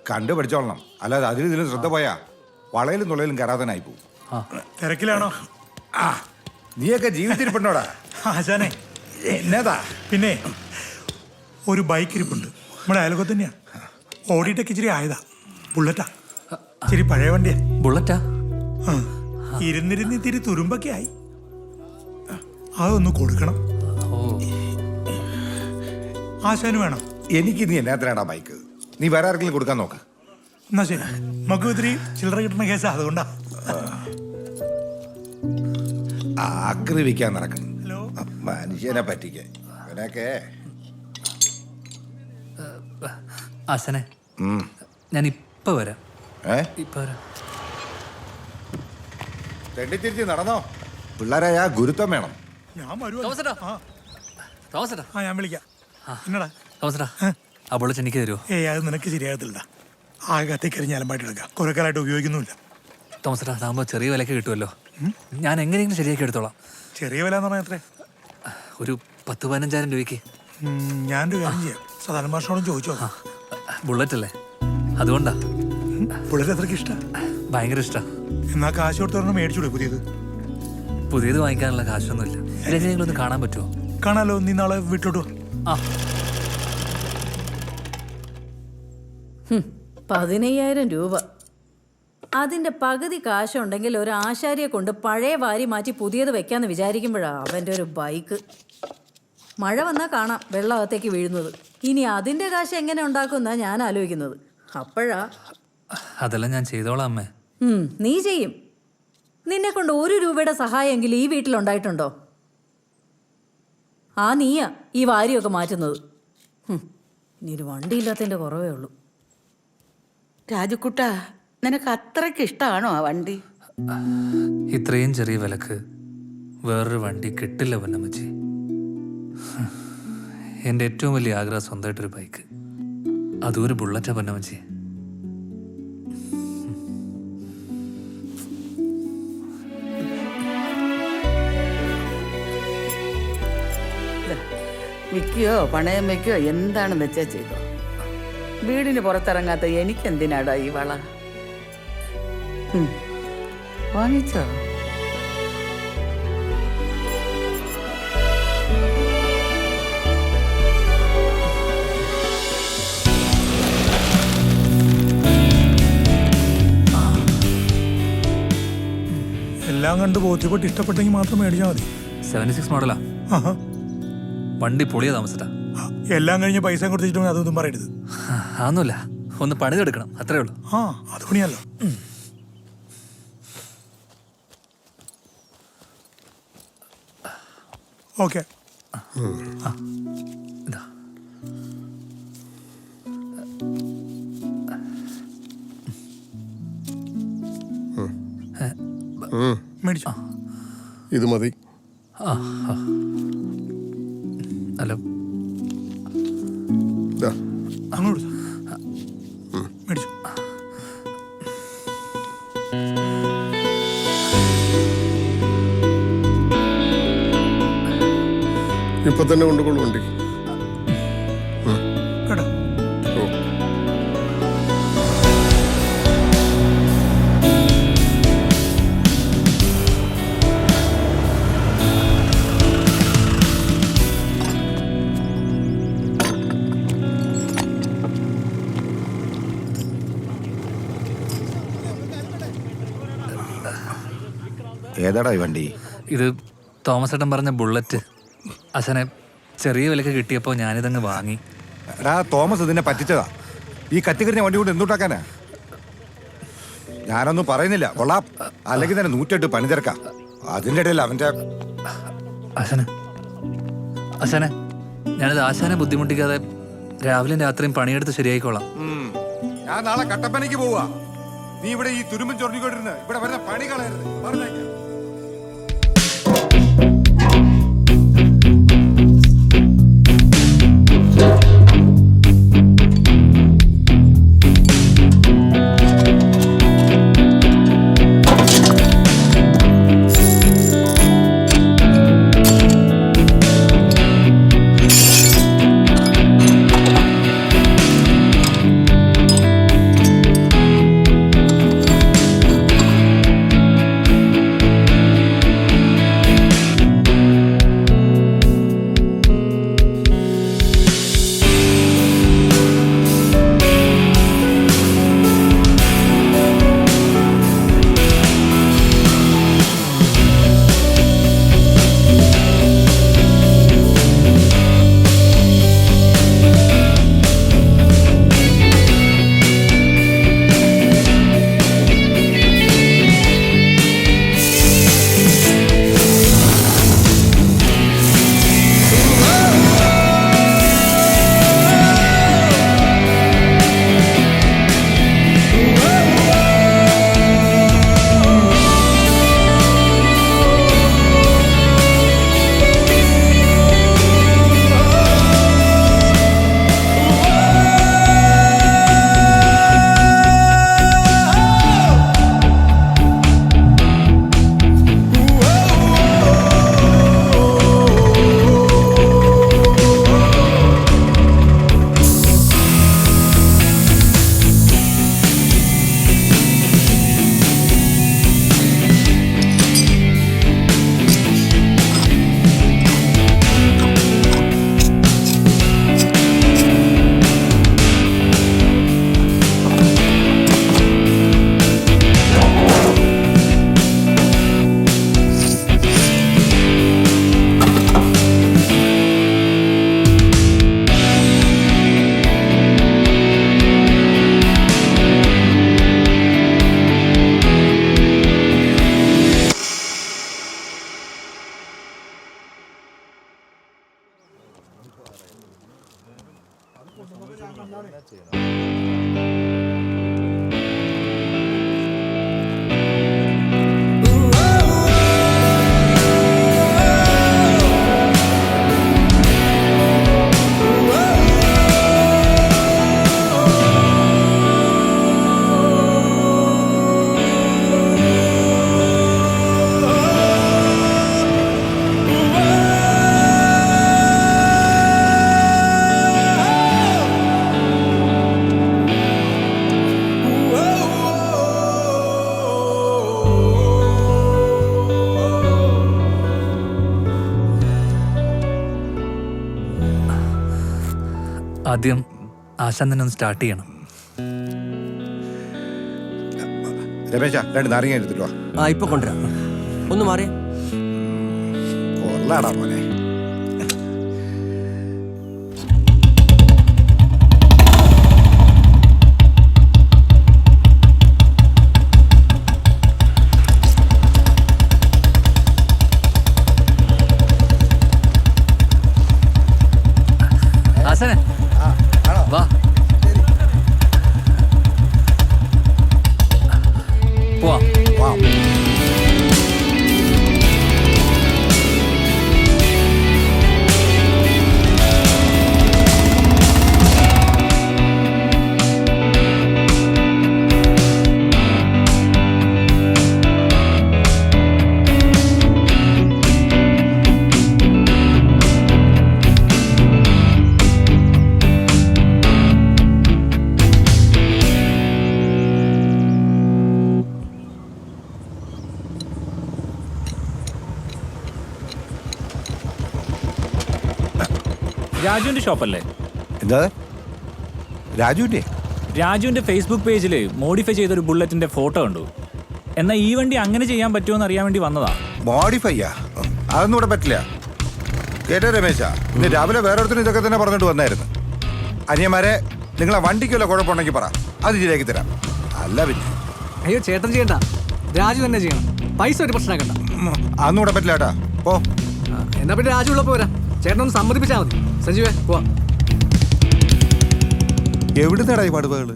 കണ്ടു പഠിച്ചോളണം, അല്ലാതെ അതിൽ ഇതിലും ശ്രദ്ധ പോയാ വളയിലും തുളയിലും കയറാതനായി പോകും. തിരക്കിലാണോ? നീയൊക്കെ ജീവിച്ചിരിപ്പുണ്ടോടാ? ആശാനെ എന്നതാ? പിന്നെ ഒരു ബൈക്ക് ഇരിപ്പുണ്ട്, നമ്മുടെ അയൽക്കത്ത് തന്നെയാ. ഓടിയിട്ടൊക്കെ ഇച്ചിരി ആയതാ, ബുള്ളറ്റാ. ഇച്ചിരി പഴയ വണ്ടിയാ. ബുള്ളറ്റാ? ഇരുന്നിരുന്ന് ഇത്തിരി തുരുമ്പൊക്കെ ആയി. അതൊന്ന് കൊടുക്കണം. ആശാന് വേണം. എനിക്ക് നീ എന്നാത്തിനാടാ ബൈക്ക്? നീ വേറെ ആർക്കെങ്കിലും കൊടുക്കാൻ നോക്ക്. എന്നാ ശരി, നമുക്ക് ഇത്തിരി ചില്ലറ കിട്ടുന്ന കേസാ, അതുകൊണ്ടാ. ആക്രമിക്കാൻ നടക്കണം ഹലോ, മനുഷ്യനെ പറ്റിക്കാൻ അവനൊക്കെ. ആശാനെ ഞാൻ ഇപ്പൊ വരാം. ഇപ്പൊ വരാം. തെണ്ടിത്തിരിച്ച് നടന്നോ. പിള്ളേരായ ഗുരുത്വം വേണം. ഞാൻ വരുവാ. തോമസേട്ടാ, തോമസേട്ടാ. ഞാൻ വിളിക്കാം. എന്നടാ തോമസേട്ടാ, ആ ബുള്ളറ്റ് എനിക്ക് തരുമോ? അത് നിനക്ക് ശരിയാകത്തില്ല. ആകെ കത്തിക്കരിഞ്ഞ് അലമ്പായിട്ട് എടുക്കാം, കുറെ കാലമായിട്ട് ഉപയോഗിക്കുന്നുമില്ല. തോമസേട്ടാ, അതാകുമ്പോൾ ചെറിയ വിലക്ക് കിട്ടുമല്ലോ. ഞാൻ എങ്ങനെയെങ്കിലും ശരിയാക്കി എടുത്തോളാം. ചെറിയ വില എന്ന് പറഞ്ഞാൽ എത്രേ? ഒരു 10-15,000 രൂപയ്ക്ക്. ഞാനൊരു കാര്യം ചെയ്യാം, സാധാരണ മാഷോടും ചോദിച്ചോ. ബുള്ളറ്റ് അല്ലേ, അതുകൊണ്ടാ. ബുള്ളറ്റ് അത്രയ്ക്ക് ഇഷ്ടം? ഭയങ്കര ഇഷ്ടാ. എന്നാ കാശ് കൊടുത്തോണ്ട് മേടിച്ചൂടെ പുതിയത്? പുതിയത് വാങ്ങിക്കാനുള്ള കാശൊന്നുമില്ല. എങ്ങനെയെങ്കിലും ഒന്ന് കാണാൻ പറ്റുമോ? കാണാലോ, നീ നാളെ വീട്ടിലോട്ട് വാ. 15,000 രൂപ. അതിന്റെ പകുതി കാശുണ്ടെങ്കിൽ ഒരു ആശാരിയെ കൊണ്ട് പഴയ വാരി മാറ്റി പുതിയത് വെക്കാന്ന് വിചാരിക്കുമ്പോഴാ അവന്റെ ഒരു ബൈക്ക്. മഴ വന്നാൽ കാണാം വെള്ളമകത്തേക്ക് വീഴുന്നത്. ഇനി അതിന്റെ കാശ് എങ്ങനെ ഉണ്ടാക്കുമെന്നാ ഞാൻ ആലോചിക്കുന്നത്. അപ്പോഴാ അതെല്ലാം ഞാൻ ചെയ്തോളാം അമ്മേ. നീ ചെയ്യും. നിന്നെ കൊണ്ട് 1 രൂപയുടെ സഹായമെങ്കിലും ഈ വീട്ടിലുണ്ടായിട്ടുണ്ടോ? നീയാ ഈ വാരിയൊക്കെ മാറ്റുന്നത്. ഇനി ഒരു വണ്ടിയില്ലാത്തതിന്റെ കുറവേ ഉള്ളൂ. രാജുക്കുട്ട, നിനക്ക് അത്രയ്ക്ക് ഇഷ്ടമാണോ ആ വണ്ടി? ഇത്രയും ചെറിയ വിലക്ക് വേറൊരു വണ്ടി കിട്ടില്ല പൊന്നമ്മച്ചി. എൻ്റെ ഏറ്റവും വലിയ ആഗ്രഹം സ്വന്തമായിട്ടൊരു ബൈക്ക്, അതും ഒരു ബുള്ളറ്റാ പൊന്നമ്മച്ചി. വിൽക്കുകയോ പണയം വയ്ക്കുകയോ എന്താണെന്ന് വെച്ചാൽ ചെയ്തോ. വീടിന് പുറത്തിറങ്ങാത്ത എനിക്കെന്തിനാടാ ഈ വള? വാങ്ങിച്ചോ? എല്ലാം കണ്ട് ബോധ്യപ്പെട്ട് ഇഷ്ടപ്പെട്ടെങ്കിൽ മാത്രം മേടിച്ചാൽ മതി. 76 മോഡലാ. വണ്ടി പൊളിയാ താമസിട്ടാ. എല്ലാം കഴിഞ്ഞ് പൈസ കൊടുത്തിട്ട് അതൊന്നും പറയരുത്. അതൊന്നുമില്ല, ഒന്ന് പണിതെടുക്കണം, അത്രേ ഉള്ളൂ. അത് പണിയല്ലോ. ഓക്കെ. ഇതാ മേടിച്ചോ. ഇത് മതി. ഹലോ, അങ്ങോട്ട് മേടിച്ചു. ഇപ്പൊ തന്നെ കൊണ്ടുകൊള്ളു വണ്ടി കേട്ടോ. ഏതാടാ ഈ വണ്ടി? ഇത് തോമസ് ഏട്ടൻ പറഞ്ഞ ബുള്ളറ്റ്. അച്ഛനെ ചെറിയ വിലക്ക് കിട്ടിയപ്പോൾ ഞാനിതങ്ങ് വാങ്ങി. എടാ തോമസ് ഇതിനെ പറ്റിച്ചതാ. ഈ കത്തിക്കരിഞ്ഞ വണ്ടി കൊണ്ട് എന്തുണ്ടാക്കാനാ? ഞാനൊന്നും പറയുന്നില്ല, കൊള്ളാം. അല്ലെങ്കിൽ തന്നെ 108 പണി തിരക്കാം. അതിൻ്റെ ഇടയിൽ അവൻ്റെ അച്ഛനെ ഞാനിത് ആശാനെ ബുദ്ധിമുട്ടിക്കാതെ രാവിലെയും രാത്രിയും പണിയെടുത്ത് ശരിയായിക്കോളാം. ഞാൻ നാളെ കട്ടപ്പനയ്ക്ക് പോവാ. നീ ഇവിടെ ഈ തുരുമ്പും ചൊറിഞ്ഞുകൊണ്ടിരുന്ന് ഇവിടെ വരുന്ന പണി കളയരുത്, പറഞ്ഞേക്കാം. ആദ്യം ആശാൻ തന്നെ ഒന്ന് സ്റ്റാർട്ട് ചെയ്യണം. രമേശ 2 നാരങ്ങ എടുത്തിട്ടോ. ആ ഇപ്പൊ കൊണ്ടുവരാം. ഒന്ന് മാറിയ കൊള്ളാടാ മോനെ. ആശാനെ വാ പോവാം. രാജുവിന്റെ ഷോപ്പല്ലേ? എന്താ രാജുവിന്റെ? രാജുവിന്റെ ഫേസ്ബുക്ക് പേജിൽ മോഡിഫൈ ചെയ്തൊരു ബുള്ളറ്റിന്റെ ഫോട്ടോ കണ്ടു. എന്നാൽ ഈ വണ്ടി അങ്ങനെ ചെയ്യാൻ പറ്റുമോ എന്ന് അറിയാൻ വേണ്ടി വന്നതാ. മോഡിഫൈയാ? അതൊന്നും ഇവിടെ പറ്റില്ല. കേട്ടോ രമേശ, ഇന്ന് രാവിലെ വേറൊരുത്തരും ഇതൊക്കെ തന്നെ പറഞ്ഞിട്ട് വന്നായിരുന്നു. അനിയന്മാരെ, നിങ്ങളെ വണ്ടിക്കുള്ള കുഴപ്പമുണ്ടെങ്കിൽ പറ, അത് ശരിയാക്കി തരാം. അല്ല പിന്നെ അയ്യോ ചേട്ടൻ ചെയ്യണ്ട, രാജു തന്നെ ചെയ്യണം. പൈസ ഒരു പ്രശ്നമാക്കണ്ട. അതൊന്നും ഇവിടെ പറ്റില്ല കേട്ടാ. പോ. എന്നാ പിന്നെ രാജു ഉള്ളപ്പോ വരാം. ചേട്ടനൊന്ന് സമ്മതിപ്പിച്ചാൽ മതി. സഞ്ജുവേ പോവാ. എവിടുന്നാടാ ഈ പടുവകള്?